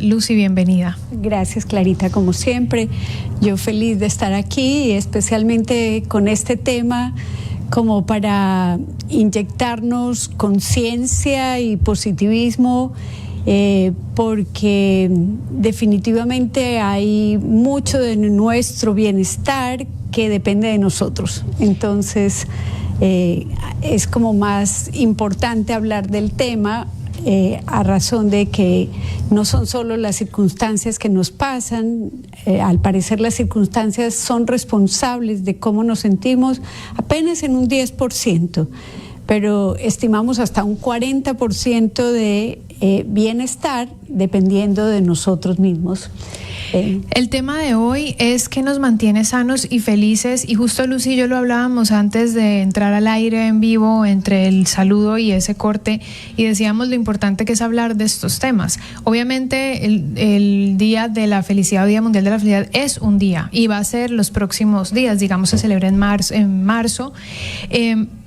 Lucy, bienvenida. Gracias, Clarita, como siempre. Yo feliz de estar aquí, especialmente con este tema, como para inyectarnos conciencia y positivismo, porque definitivamente hay mucho de nuestro bienestar que depende de nosotros. Entonces, es como más importante hablar del tema, a razón de que no son solo las circunstancias que nos pasan. Al parecer las circunstancias son responsables de cómo nos sentimos apenas en un 10%, pero estimamos hasta un 40% de bienestar dependiendo de nosotros mismos. El tema de hoy es qué nos mantiene sanos y felices, y justo Lucy y yo lo hablábamos antes de entrar al aire en vivo, entre el saludo y ese corte, y decíamos lo importante que es hablar de estos temas. Obviamente el Día de la Felicidad o Día Mundial de la Felicidad es un día y va a ser los próximos días, digamos se celebra en marzo,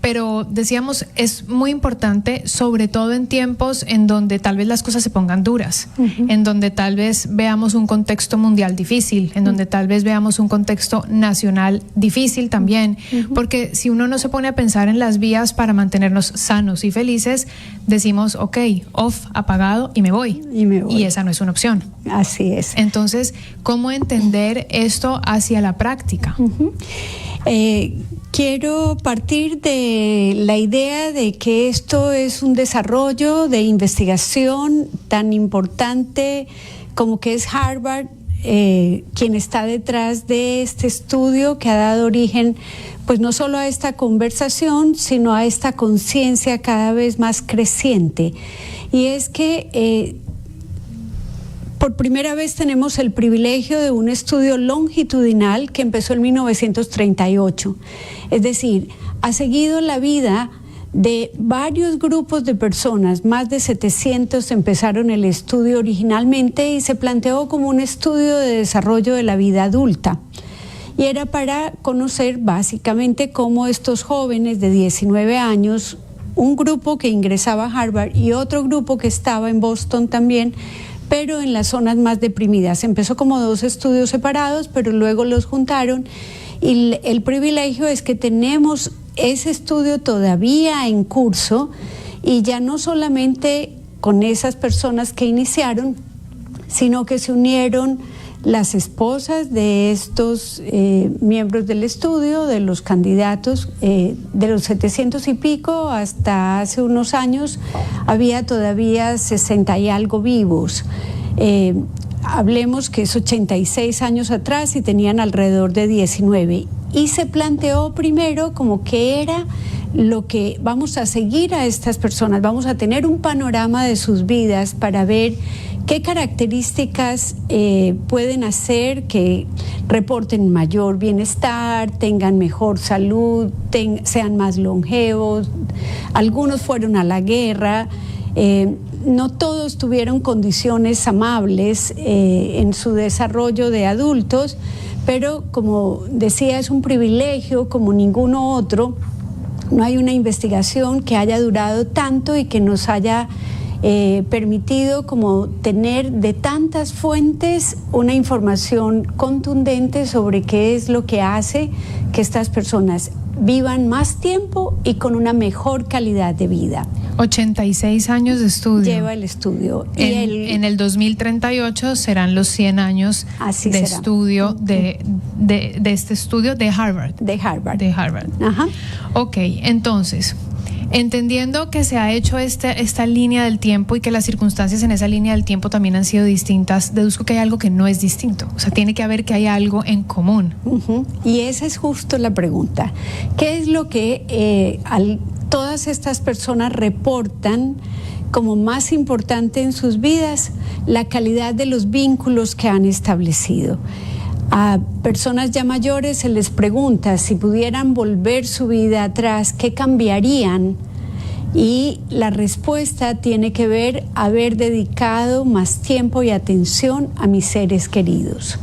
pero decíamos es muy importante, sobre todo en tiempos en donde tal vez las cosas se pongan duras, en donde tal vez veamos un contexto mundial difícil, en donde tal vez veamos un contexto nacional difícil también, porque si uno no se pone a pensar en las vías para mantenernos sanos y felices, decimos, ok, off, apagado y me voy. Y esa no es una opción. Así es. Entonces, ¿cómo entender esto hacia la práctica? Quiero partir de la idea de que esto es un desarrollo de investigación tan importante como que es Harvard, quien está detrás de este estudio que ha dado origen pues no solo a esta conversación, sino a esta conciencia cada vez más creciente. Y es que por primera vez tenemos el privilegio de un estudio longitudinal que empezó en 1938. Es decir, ha seguido la vida de varios grupos de personas, más de 700 empezaron el estudio originalmente y se planteó como un estudio de desarrollo de la vida adulta. Y era para conocer básicamente cómo estos jóvenes de 19 años, un grupo que ingresaba a Harvard y otro grupo que estaba en Boston también, pero en las zonas más deprimidas. Empezó como dos estudios separados, pero luego los juntaron, y el privilegio es que tenemos ese estudio todavía en curso, y ya no solamente con esas personas que iniciaron, sino que se unieron las esposas de estos miembros del estudio, de los candidatos, de los 700 y pico hasta hace unos años había todavía 60 y algo vivos. Hablemos que es 86 años atrás y tenían alrededor de 19. Y se planteó primero como que era lo que vamos a seguir a estas personas, vamos a tener un panorama de sus vidas para ver qué características pueden hacer que reporten mayor bienestar, tengan mejor salud, sean más longevos. Algunos fueron a la guerra, no todos tuvieron condiciones amables en su desarrollo de adultos, pero como decía, es un privilegio como ninguno otro. No hay una investigación que haya durado tanto y que nos haya permitido como tener de tantas fuentes una información contundente sobre qué es lo que hace que estas personas vivan más tiempo y con una mejor calidad de vida. 86 años de estudio. Lleva el estudio. En el 2038 serán los 100 años de estudio de este estudio de Harvard. De Harvard. Ajá. Ok, entonces, entendiendo que se ha hecho esta línea del tiempo y que las circunstancias en esa línea del tiempo también han sido distintas, deduzco que hay algo que no es distinto. O sea, tiene que haber que hay algo en común. Y esa es justo la pregunta. ¿Qué es lo que todas estas personas reportan como más importante en sus vidas? La calidad de los vínculos que han establecido. A personas ya mayores se les pregunta si pudieran volver su vida atrás, ¿qué cambiarían? Y la respuesta tiene que ver haber dedicado más tiempo y atención a mis seres queridos.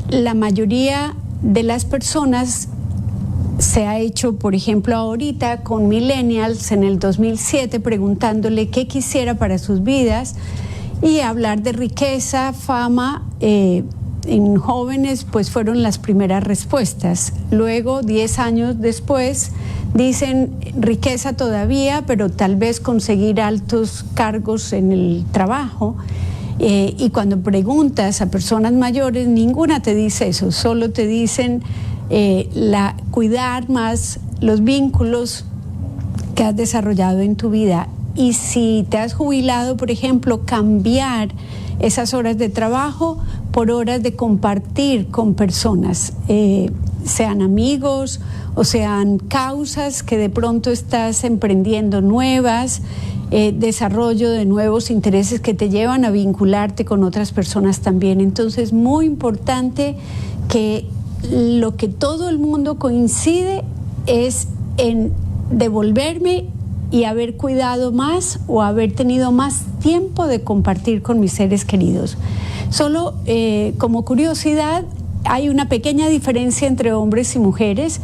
La mayoría de las personas se ha hecho, por ejemplo, ahorita con millennials en el 2007, preguntándole qué quisiera para sus vidas, Y hablar de riqueza, fama, en jóvenes pues fueron las primeras respuestas. Luego, 10 años después, dicen riqueza todavía, pero tal vez conseguir altos cargos en el trabajo. Y cuando preguntas a personas mayores, ninguna te dice eso, solo te dicen cuidar más los vínculos que has desarrollado en tu vida. Y si te has jubilado, por ejemplo, cambiar esas horas de trabajo por horas de compartir con personas, sean amigos o sean causas que de pronto estás emprendiendo nuevas, desarrollo de nuevos intereses que te llevan a vincularte con otras personas también. Entonces, muy importante que lo que todo el mundo coincide es en devolverme y haber cuidado más o haber tenido más tiempo de compartir con mis seres queridos. Solo como curiosidad, hay una pequeña diferencia entre hombres y mujeres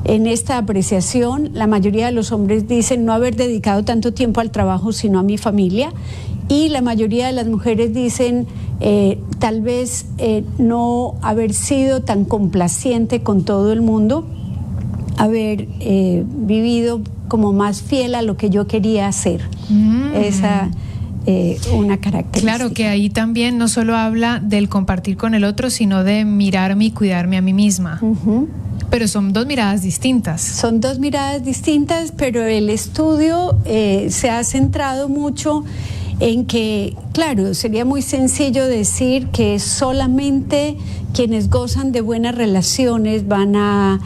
en esta apreciación. La mayoría de los hombres dicen no haber dedicado tanto tiempo al trabajo sino a mi familia, y la mayoría de las mujeres dicen tal vez no haber sido tan complaciente con todo el mundo, haber vivido como más fiel a lo que yo quería hacer. Esa una característica. Claro, que ahí también no solo habla del compartir con el otro, sino de mirarme y cuidarme a mí misma. Pero son dos miradas distintas. Son dos miradas distintas, pero el estudio se ha centrado mucho en que, claro, sería muy sencillo decir que solamente quienes gozan de buenas relaciones van a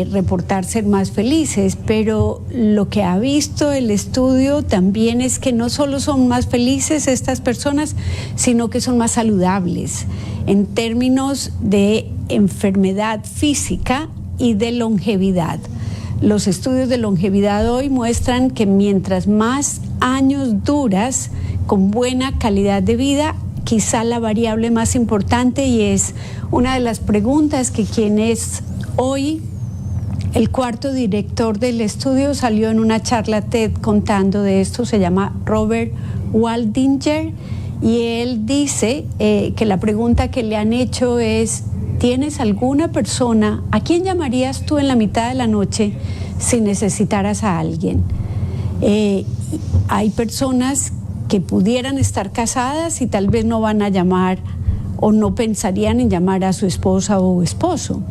reportar ser más felices, pero lo que ha visto el estudio también es que no solo son más felices estas personas, sino que son más saludables en términos de enfermedad física y de longevidad. Los estudios de longevidad hoy muestran que mientras más años duras con buena calidad de vida, quizá la variable más importante, y es una de las preguntas que quien es hoy el cuarto director del estudio salió en una charla TED contando de esto, se llama Robert Waldinger, y él dice que la pregunta que le han hecho es: ¿tienes alguna persona a quién llamarías tú en la mitad de la noche si necesitaras a alguien? Hay personas que pudieran estar casadas y tal vez no van a llamar o no pensarían en llamar a su esposa o esposo,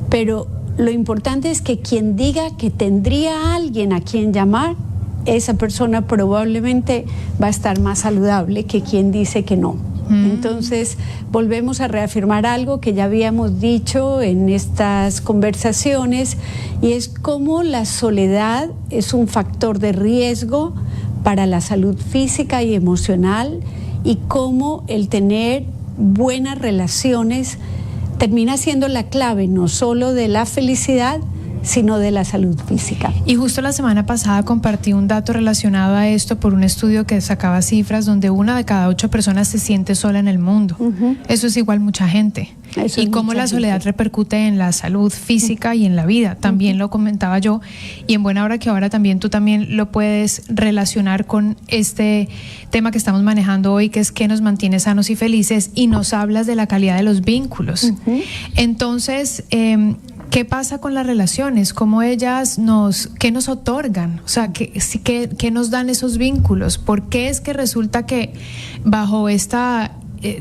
pero lo importante es que quien diga que tendría a alguien a quien llamar, esa persona probablemente va a estar más saludable que quien dice que no. Entonces, volvemos a reafirmar algo que ya habíamos dicho en estas conversaciones, y es cómo la soledad es un factor de riesgo para la salud física y emocional, y cómo el tener buenas relaciones termina siendo la clave no solo de la felicidad, sino de la salud física. Y justo la semana pasada compartí un dato relacionado a esto por un estudio que sacaba cifras donde 1 de cada 8 personas se siente sola en el mundo. Eso es igual mucha gente. Eso y cómo la soledad repercute en la salud física y en la vida. También lo comentaba yo, y en buena hora que ahora también tú también lo puedes relacionar con este tema que estamos manejando hoy, que es qué nos mantiene sanos y felices, y nos hablas de la calidad de los vínculos. Entonces, ¿qué pasa con las relaciones? ¿Cómo ellas qué nos otorgan? O sea, ¿qué nos dan esos vínculos? ¿Por qué es que resulta que bajo esta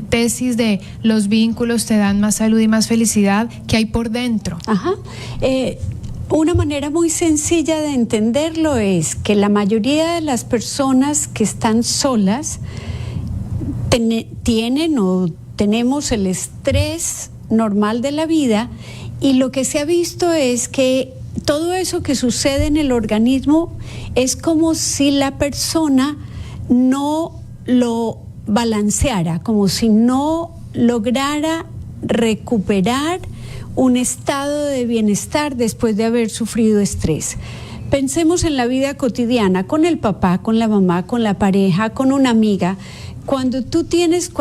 tesis de los vínculos te dan más salud y más felicidad, qué hay por dentro? Una manera muy sencilla de entenderlo es que la mayoría de las personas que están solas tienen o tenemos el estrés normal de la vida, y lo que se ha visto es que todo eso que sucede en el organismo es como si la persona no lo balanceara, como si no lograra recuperar un estado de bienestar después de haber sufrido estrés. Pensemos en la vida cotidiana, con el papá, con la mamá, con la pareja, con una amiga. Cuando tú tienes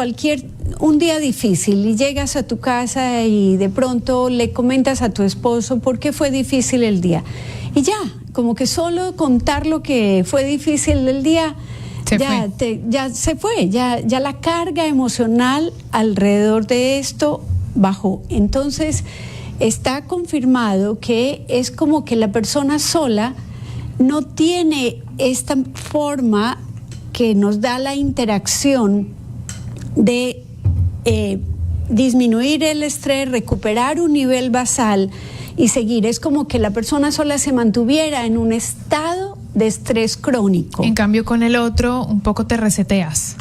un día difícil y llegas a tu casa y de pronto le comentas a tu esposo por qué fue difícil el día, y ya, como que solo contar lo que fue difícil el día ya se fue, ya la carga emocional alrededor de esto bajó. Entonces, está confirmado que es como que la persona sola no tiene esta forma que nos da la interacción de disminuir el estrés, recuperar un nivel basal y seguir. Es como que la persona sola se mantuviera en un estado de estrés crónico. En cambio, con el otro, un poco te reseteas.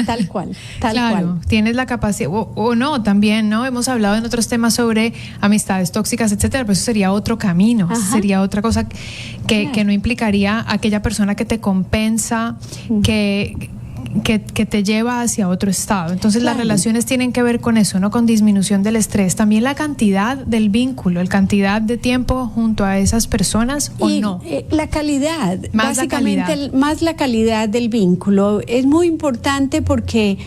Tal cual, claro, cual. Tienes la capacidad, o no, también, ¿no? Hemos hablado en otros temas sobre amistades tóxicas, etcétera, pero eso sería otro camino, sería otra cosa que no implicaría a aquella persona que te compensa, que te lleva hacia otro estado. Entonces, las relaciones tienen que ver con eso, ¿no? Con disminución del estrés. También la cantidad del vínculo, la cantidad de tiempo junto a esas personas o no. La calidad, más básicamente más la calidad del vínculo. Es muy importante porque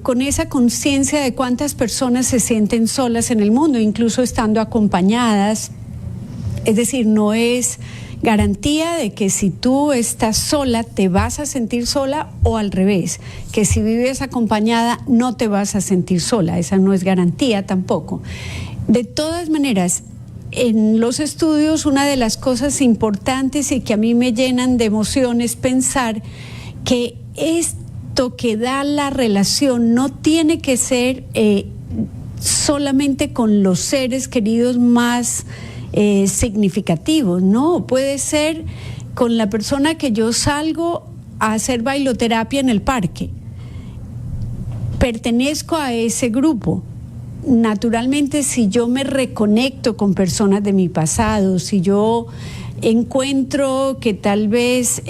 con esa conciencia de cuántas personas se sienten solas en el mundo, incluso estando acompañadas, es decir, no es garantía de que si tú estás sola te vas a sentir sola, o al revés, que si vives acompañada no te vas a sentir sola. Esa no es garantía tampoco. De todas maneras, en los estudios, una de las cosas importantes y que a mí me llenan de emoción es pensar que esto que da la relación no tiene que ser solamente con los seres queridos más significativos, no, puede ser con la persona que yo salgo a hacer bailoterapia en el parque. Pertenezco a ese grupo. Naturalmente, si yo me reconecto con personas de mi pasado, si yo encuentro que tal vez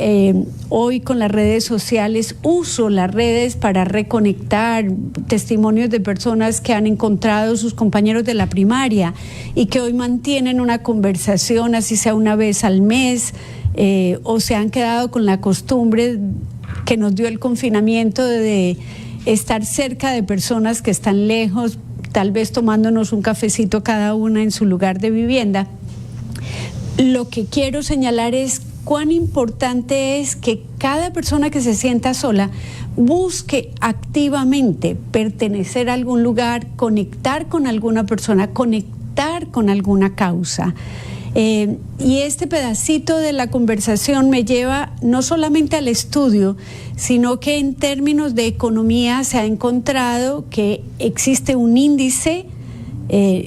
hoy con las redes sociales uso las redes para reconectar testimonios de personas que han encontrado sus compañeros de la primaria y que hoy mantienen una conversación, así sea una vez al mes, o se han quedado con la costumbre que nos dio el confinamiento de estar cerca de personas que están lejos, tal vez tomándonos un cafecito cada una en su lugar de vivienda. Lo que quiero señalar es cuán importante es que cada persona que se sienta sola busque activamente pertenecer a algún lugar, conectar con alguna persona, conectar con alguna causa. Y este pedacito de la conversación me lleva no solamente al estudio, sino que en términos de economía se ha encontrado que existe un índice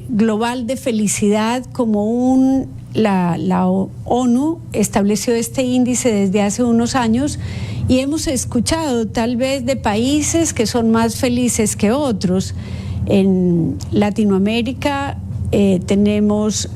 global de felicidad como la ONU estableció este índice desde hace unos años y hemos escuchado tal vez de países que son más felices que otros. En Latinoamérica tenemos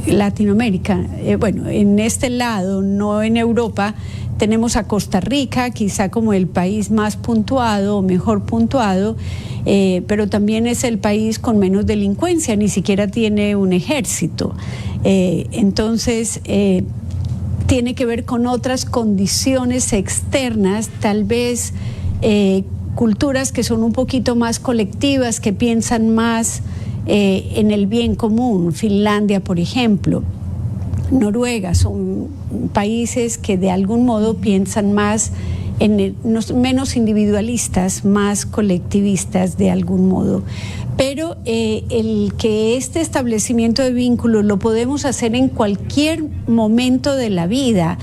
en este lado, no en Europa, tenemos a Costa Rica, quizá como el país más puntuado o mejor puntuado, pero también es el país con menos delincuencia, ni siquiera tiene un ejército. Entonces, tiene que ver con otras condiciones externas, tal vez culturas que son un poquito más colectivas, que piensan más en el bien común. Finlandia, por ejemplo, Noruega, son países que de algún modo piensan más menos individualistas, más colectivistas de algún modo. Pero el que este establecimiento de vínculos lo podemos hacer en cualquier momento de la vida.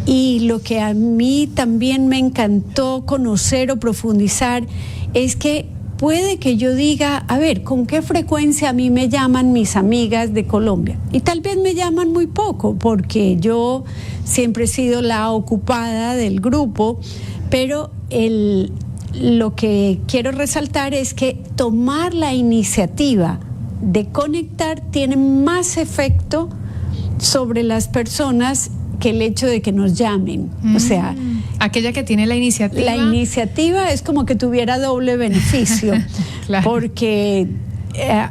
Y lo que a mí también me encantó conocer o profundizar es que puede que yo diga, a ver, ¿con qué frecuencia a mí me llaman mis amigas de Colombia? Y tal vez me llaman muy poco, porque yo siempre he sido la ocupada del grupo, pero lo que quiero resaltar es que tomar la iniciativa de conectar tiene más efecto sobre las personas que el hecho de que nos llamen. O sea, aquella que tiene la iniciativa. La iniciativa es como que tuviera doble beneficio, claro. Porque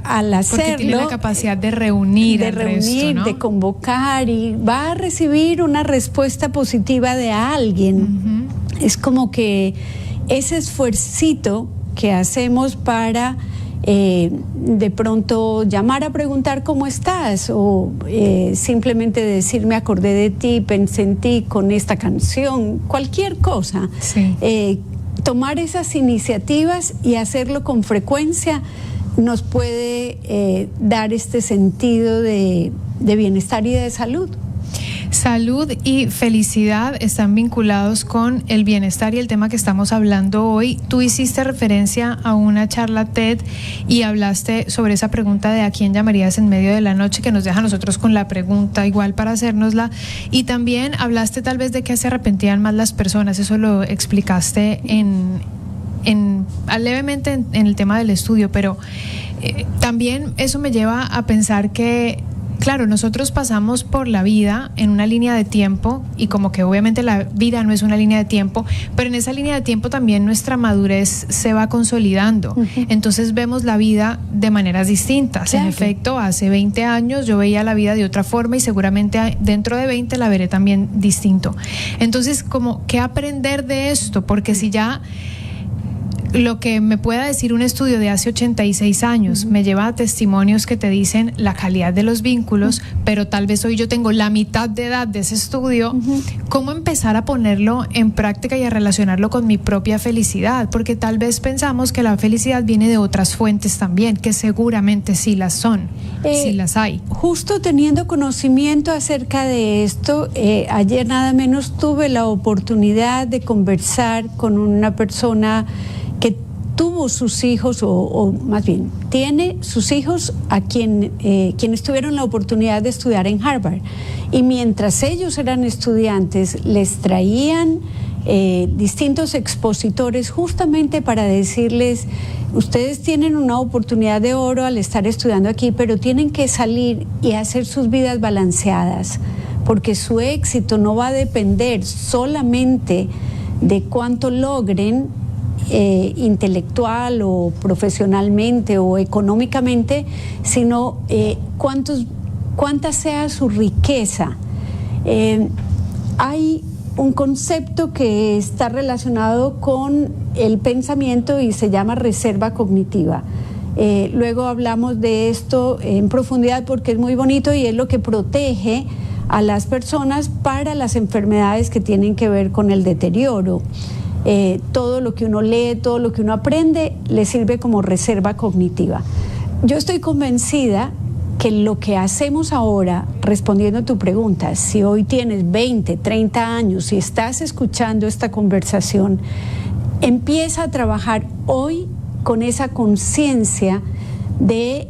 al hacerlo, porque tiene la capacidad de reunir, resto, ¿no? De convocar, y va a recibir una respuesta positiva de alguien. Es como que ese esfuercito que hacemos para de pronto llamar a preguntar cómo estás o simplemente decir me acordé de ti, pensé en ti con esta canción, cualquier cosa. Sí. Tomar esas iniciativas y hacerlo con frecuencia nos puede dar este sentido de bienestar y de salud. Salud y felicidad están vinculados con el bienestar y el tema que estamos hablando hoy. Tú hiciste referencia a una charla TED y hablaste sobre esa pregunta de a quién llamarías en medio de la noche, que nos deja a nosotros con la pregunta igual para hacérnosla. Y también hablaste tal vez de que se arrepentían más las personas. Eso lo explicaste levemente en el tema del estudio, pero también eso me lleva a pensar que claro, nosotros pasamos por la vida en una línea de tiempo y como que obviamente la vida no es una línea de tiempo, pero en esa línea de tiempo también nuestra madurez se va consolidando. Entonces vemos la vida de maneras distintas. Claro. En efecto, hace 20 años yo veía la vida de otra forma y seguramente dentro de 20 la veré también distinto. Entonces, como, ¿qué aprender de esto? Porque si ya lo que me pueda decir un estudio de hace 86 años me lleva a testimonios que te dicen la calidad de los vínculos, pero tal vez hoy yo tengo la mitad de edad de ese estudio, ¿cómo empezar a ponerlo en práctica y a relacionarlo con mi propia felicidad? Porque tal vez pensamos que la felicidad viene de otras fuentes también, que seguramente sí las son, sí las hay. Justo teniendo conocimiento acerca de esto, ayer nada menos tuve la oportunidad de conversar con una persona que tuvo sus hijos, o más bien, tiene sus hijos a quienes tuvieron la oportunidad de estudiar en Harvard. Y mientras ellos eran estudiantes, les traían distintos expositores justamente para decirles, ustedes tienen una oportunidad de oro al estar estudiando aquí, pero tienen que salir y hacer sus vidas balanceadas, porque su éxito no va a depender solamente de cuánto logren intelectual o profesionalmente o económicamente, sino cuánta sea su riqueza. Hay un concepto que está relacionado con el pensamiento y se llama reserva cognitiva. Luego hablamos de esto en profundidad porque es muy bonito y es lo que protege a las personas para las enfermedades que tienen que ver con el deterioro. Todo lo que uno lee, todo lo que uno aprende, le sirve como reserva cognitiva. Yo estoy convencida que lo que hacemos ahora, respondiendo a tu pregunta, si hoy tienes 20, 30 años y estás escuchando esta conversación, empieza a trabajar hoy con esa conciencia de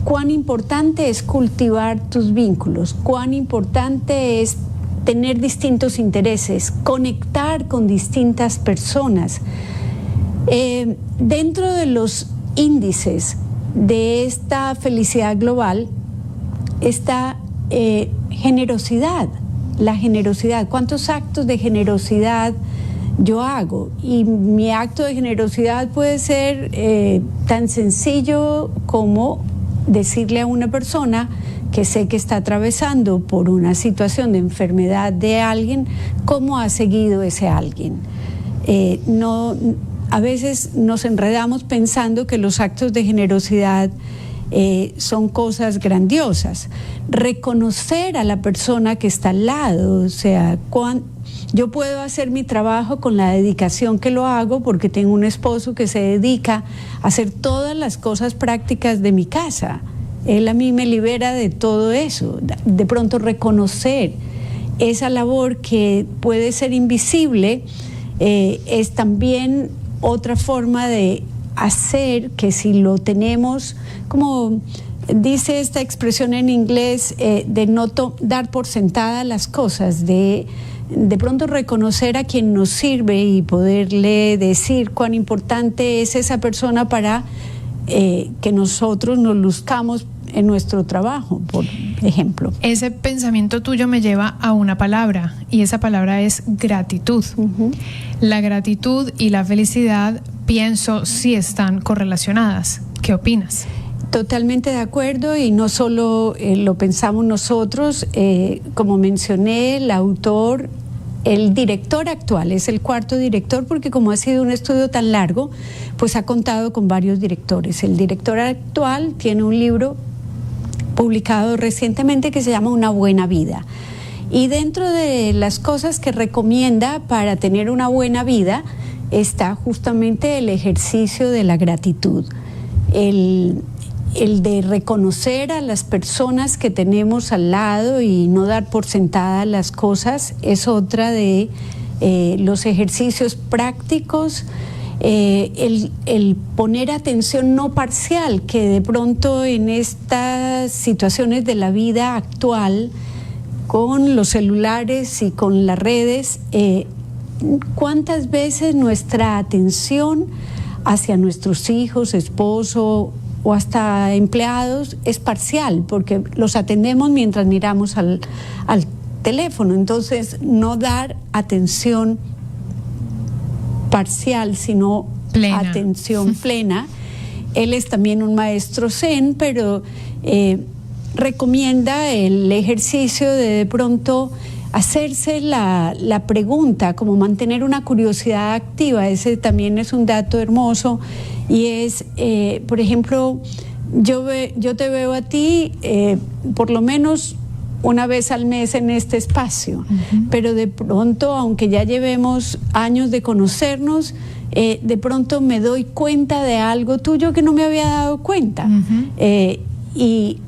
cuán importante es cultivar tus vínculos, cuán importante es tener distintos intereses, conectar con distintas personas. Dentro de los índices de esta felicidad global está generosidad, la generosidad. ¿Cuántos actos de generosidad yo hago? Y mi acto de generosidad puede ser tan sencillo como decirle a una persona que sé que está atravesando por una situación de enfermedad de alguien, cómo ha seguido ese alguien. A veces nos enredamos pensando que los actos de generosidad son cosas grandiosas. Reconocer a la persona que está al lado, o sea, yo puedo hacer mi trabajo con la dedicación que lo hago porque tengo un esposo que se dedica a hacer todas las cosas prácticas de mi casa. Él a mí me libera de todo eso. De pronto reconocer esa labor que puede ser invisible es también otra forma de hacer que si lo tenemos, como dice esta expresión en inglés, de no dar por sentada las cosas, de pronto reconocer a quien nos sirve y poderle decir cuán importante es esa persona para que nosotros nos luzcamos en nuestro trabajo, por ejemplo. Ese pensamiento tuyo me lleva a una palabra y esa palabra es gratitud. La gratitud y la felicidad, pienso, sí están correlacionadas. ¿Qué opinas? Totalmente de acuerdo, y no solo lo pensamos nosotros, como mencioné, el autor el director actual, es el cuarto director, porque como ha sido un estudio tan largo, pues ha contado con varios directores. El director actual tiene un libro publicado recientemente que se llama Una buena vida. Y dentro de las cosas que recomienda para tener una buena vida está justamente el ejercicio de la gratitud, el de reconocer a las personas que tenemos al lado y no dar por sentadas las cosas, es otra de los ejercicios prácticos. El poner atención no parcial, que de pronto en estas situaciones de la vida actual, con los celulares y con las redes, ¿cuántas veces nuestra atención hacia nuestros hijos, esposo o hasta empleados es parcial? Porque los atendemos mientras miramos al teléfono. Entonces, no dar atención parcial, sino plena. Atención plena. Él es también un maestro zen, pero recomienda el ejercicio de pronto hacerse la pregunta, como mantener una curiosidad activa. Ese también es un dato hermoso, y es, por ejemplo, yo te veo a ti por lo menos una vez al mes en este espacio, pero de pronto, aunque ya llevemos años de conocernos, de pronto me doy cuenta de algo tuyo que no me había dado cuenta, y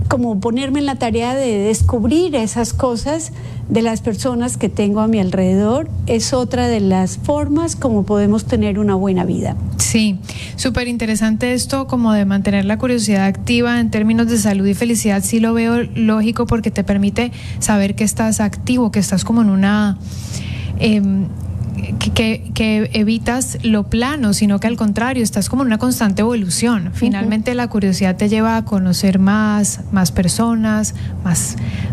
como ponerme en la tarea de descubrir esas cosas de las personas que tengo a mi alrededor es otra de las formas como podemos tener una buena vida. Sí, súper interesante esto como de mantener la curiosidad activa en términos de salud y felicidad. Sí lo veo lógico, porque te permite saber que estás activo, que estás como en una... Que evitas lo plano, sino que al contrario, estás como en una constante evolución. Finalmente la curiosidad te lleva a conocer más personas,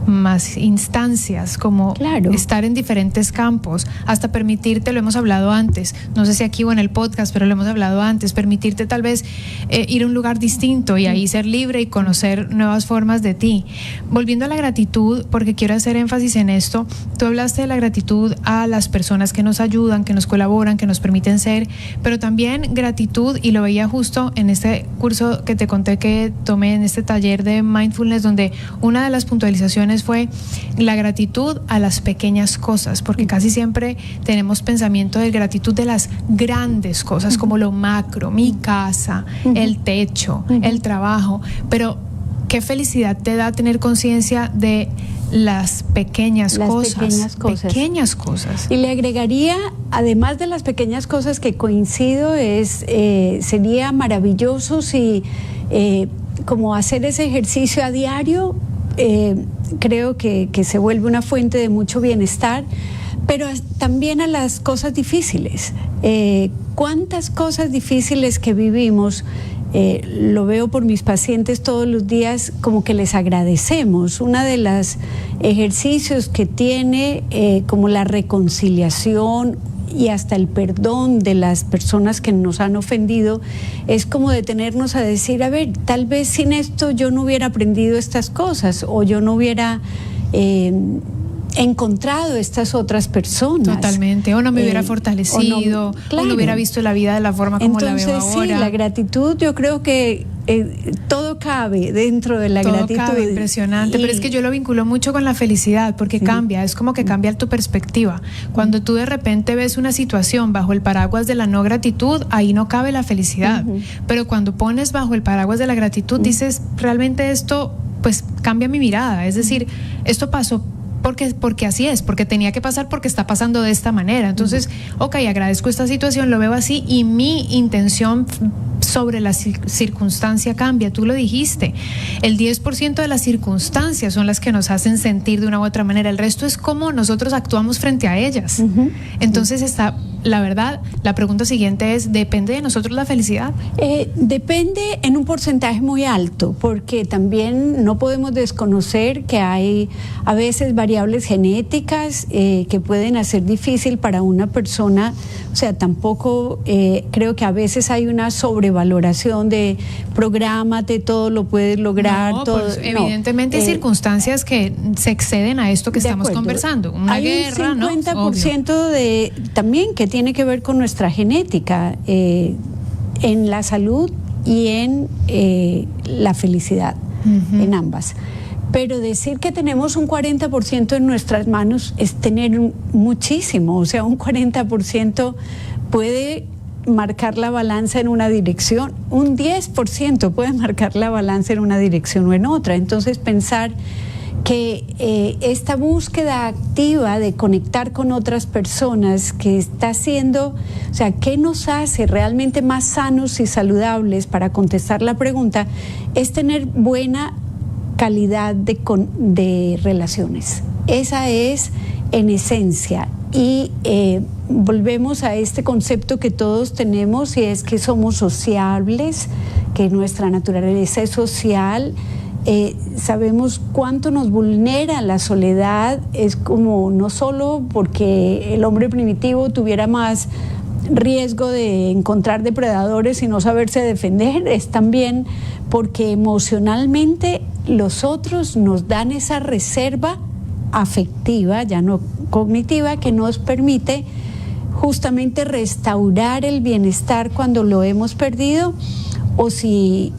más instancias, como estar en diferentes campos, hasta permitirte, lo hemos hablado antes, no sé si aquí o en el podcast, pero lo hemos hablado antes, permitirte tal vez ir a un lugar distinto y ahí ser libre y conocer nuevas formas de ti. Volviendo a la gratitud, porque quiero hacer énfasis en esto, tú hablaste de la gratitud a las personas que nos ayudan, que nos colaboran, que nos permiten ser, pero también gratitud, y lo veía justo en este curso que te conté que tomé en este taller de mindfulness, donde una de las puntualizaciones fue la gratitud a las pequeñas cosas, porque casi siempre tenemos pensamiento de gratitud de las grandes cosas, como lo macro, mi casa, el techo, el trabajo, pero qué felicidad te da tener conciencia de las pequeñas cosas. Y le agregaría, además de las pequeñas cosas, que coincido, sería maravilloso si como hacer ese ejercicio a diario, creo que se vuelve una fuente de mucho bienestar, pero también a las cosas difíciles. ¿Cuántas cosas difíciles que vivimos? Lo veo por mis pacientes todos los días, como que les agradecemos. Uno de los ejercicios que tiene como la reconciliación y hasta el perdón de las personas que nos han ofendido es como detenernos a decir, a ver, tal vez sin esto yo no hubiera aprendido estas cosas, o yo no hubiera encontrado estas otras personas. Totalmente, o no me hubiera fortalecido, o no hubiera visto la vida de la forma como la veo ahora. Sí, la gratitud, yo creo que todo cabe dentro de la gratitud. Todo cabe, impresionante, pero es que yo lo vinculo mucho con la felicidad, porque cambia, es como que cambia tu perspectiva. Cuando tú de repente ves una situación bajo el paraguas de la no gratitud, ahí no cabe la felicidad, pero cuando pones bajo el paraguas de la gratitud, dices, realmente esto pues cambia mi mirada, es decir, esto pasó porque así es, porque tenía que pasar, porque está pasando de esta manera. Entonces, agradezco esta situación, lo veo así, y mi intención sobre la circunstancia cambia. Tú lo dijiste, el 10% de las circunstancias son las que nos hacen sentir de una u otra manera, el resto es cómo nosotros actuamos frente a ellas. Entonces está la verdad, la pregunta siguiente es, ¿depende de nosotros la felicidad? Depende en un porcentaje muy alto, porque también no podemos desconocer que hay a veces variables genéticas que pueden hacer difícil para una persona. O sea, tampoco creo que a veces hay una sobrevaloración de prográmate, todo lo puedes lograr. No, todo, pues, evidentemente hay circunstancias que se exceden a esto que estamos conversando. Una guerra, un 50% de también que tiene que ver con nuestra genética en la salud y en la felicidad, en ambas. Pero decir que tenemos un 40% en nuestras manos es tener muchísimo. O sea, un 40% puede marcar la balanza en una dirección, un 10% puede marcar la balanza en una dirección o en otra. Entonces, pensar que esta búsqueda activa de conectar con otras personas que está haciendo, o sea, ¿qué nos hace realmente más sanos y saludables? Para contestar la pregunta, es tener buena calidad de relaciones. Esa es en esencia. Y volvemos a este concepto que todos tenemos, y es que somos sociables, que nuestra naturaleza es social. Sabemos cuánto nos vulnera la soledad. Es como, no solo porque el hombre primitivo tuviera más riesgo de encontrar depredadores y no saberse defender, es también porque emocionalmente los otros nos dan esa reserva afectiva, ya no cognitiva, que nos permite justamente restaurar el bienestar cuando lo hemos perdido, o si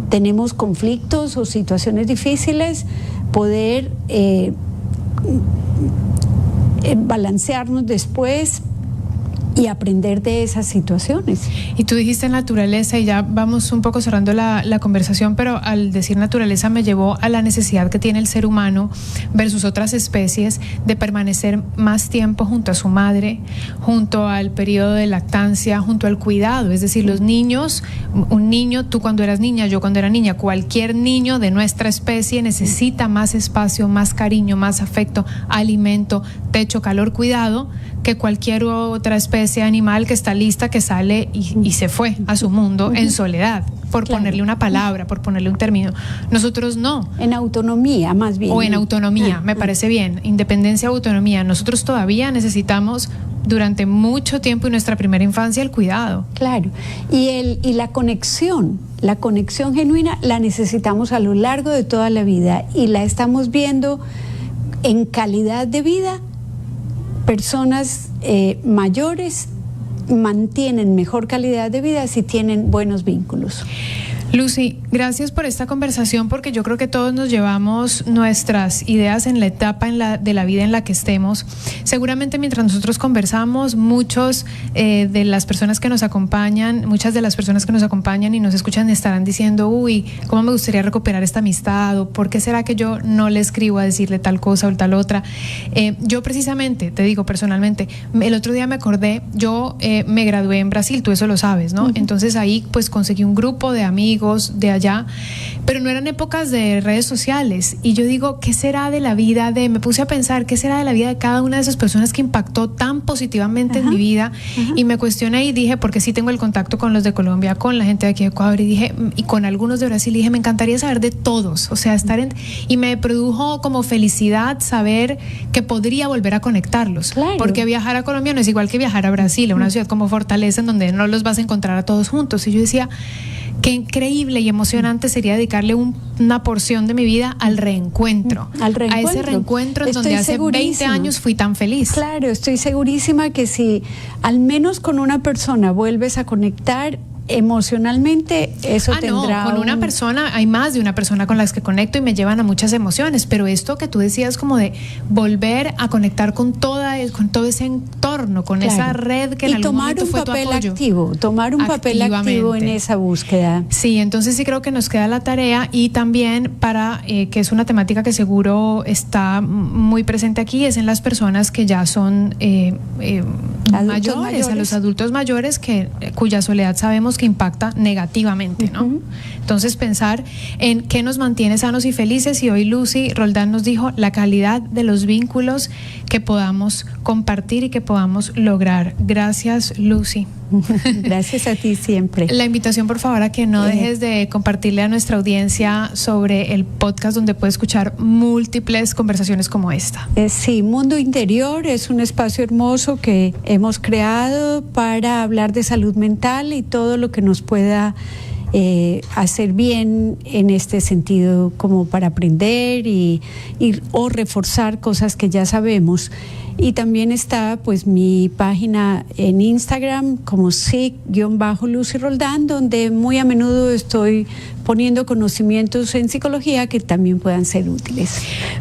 tenemos conflictos o situaciones difíciles, poder balancearnos después y aprender de esas situaciones. Y tú dijiste naturaleza, y ya vamos un poco cerrando la conversación, pero al decir naturaleza me llevó a la necesidad que tiene el ser humano versus otras especies de permanecer más tiempo junto a su madre, junto al periodo de lactancia, junto al cuidado. Es decir, los niños, un niño, tú cuando eras niña, yo cuando era niña, cualquier niño de nuestra especie necesita más espacio, más cariño, más afecto, alimento, techo, calor, cuidado, que cualquier otra especie animal que está lista, que sale y se fue a su mundo en soledad, por ponerle una palabra, por ponerle un término. Nosotros no. En autonomía, más bien. O en autonomía, me parece bien. Independencia o autonomía. Nosotros todavía necesitamos durante mucho tiempo, en nuestra primera infancia, el cuidado. Claro. Y la conexión genuina la necesitamos a lo largo de toda la vida, y la estamos viendo en calidad de vida. Personas mayores mantienen mejor calidad de vida si tienen buenos vínculos. Lucy, gracias por esta conversación, porque yo creo que todos nos llevamos nuestras ideas en la etapa de la vida en la que estemos. Seguramente mientras nosotros conversamos, muchas de las personas que nos acompañan y nos escuchan estarán diciendo, uy, ¿cómo me gustaría recuperar esta amistad? ¿O por qué será que yo no le escribo a decirle tal cosa o tal otra? Yo precisamente, te digo personalmente, el otro día me acordé, yo me gradué en Brasil, tú eso lo sabes, ¿no? Entonces ahí pues conseguí un grupo de amigos de allá, pero no eran épocas de redes sociales, y yo digo, ¿qué será de la vida me puse a pensar, ¿qué será de la vida de cada una de esas personas que impactó tan positivamente en mi vida? Y me cuestioné y dije, porque sí tengo el contacto con los de Colombia, con la gente de aquí de Ecuador, y con algunos de Brasil, y dije, me encantaría saber de todos, o sea, y me produjo como felicidad saber que podría volver a conectarlos, porque viajar a Colombia no es igual que viajar a Brasil, a una ciudad como Fortaleza, en donde no los vas a encontrar a todos juntos. Y yo decía, qué increíble y emocionante sería dedicarle una porción de mi vida al reencuentro. A ese reencuentro en donde hace 20 años fui tan feliz. Claro, estoy segurísima que si al menos con una persona vuelves a conectar emocionalmente, eso tendrá. No, con una persona, hay más de una persona con las que conecto y me llevan a muchas emociones, pero esto que tú decías, como de volver a conectar con todo ese entorno, con esa red que en algún momento fue tu apoyo. Tomar un papel activo en esa búsqueda. Sí, entonces sí creo que nos queda la tarea, y también para que es una temática que seguro está muy presente aquí, es en las personas que ya son mayores, a los adultos mayores cuya soledad sabemos que impacta negativamente, ¿no? Entonces pensar en qué nos mantiene sanos y felices, y hoy Lucy Roldán nos dijo la calidad de los vínculos que podamos compartir y que podamos lograr. Gracias, Lucy. Gracias a ti siempre. La invitación, por favor, a que no dejes de compartirle a nuestra audiencia sobre el podcast donde puede escuchar múltiples conversaciones como esta. Sí, Mundo Interior es un espacio hermoso que hemos creado para hablar de salud mental y todo lo que nos pueda hacer bien en este sentido, como para aprender o reforzar cosas que ya sabemos. Y también está pues mi página en Instagram como psic-Lucy Roldán, donde muy a menudo estoy poniendo conocimientos en psicología que también puedan ser útiles.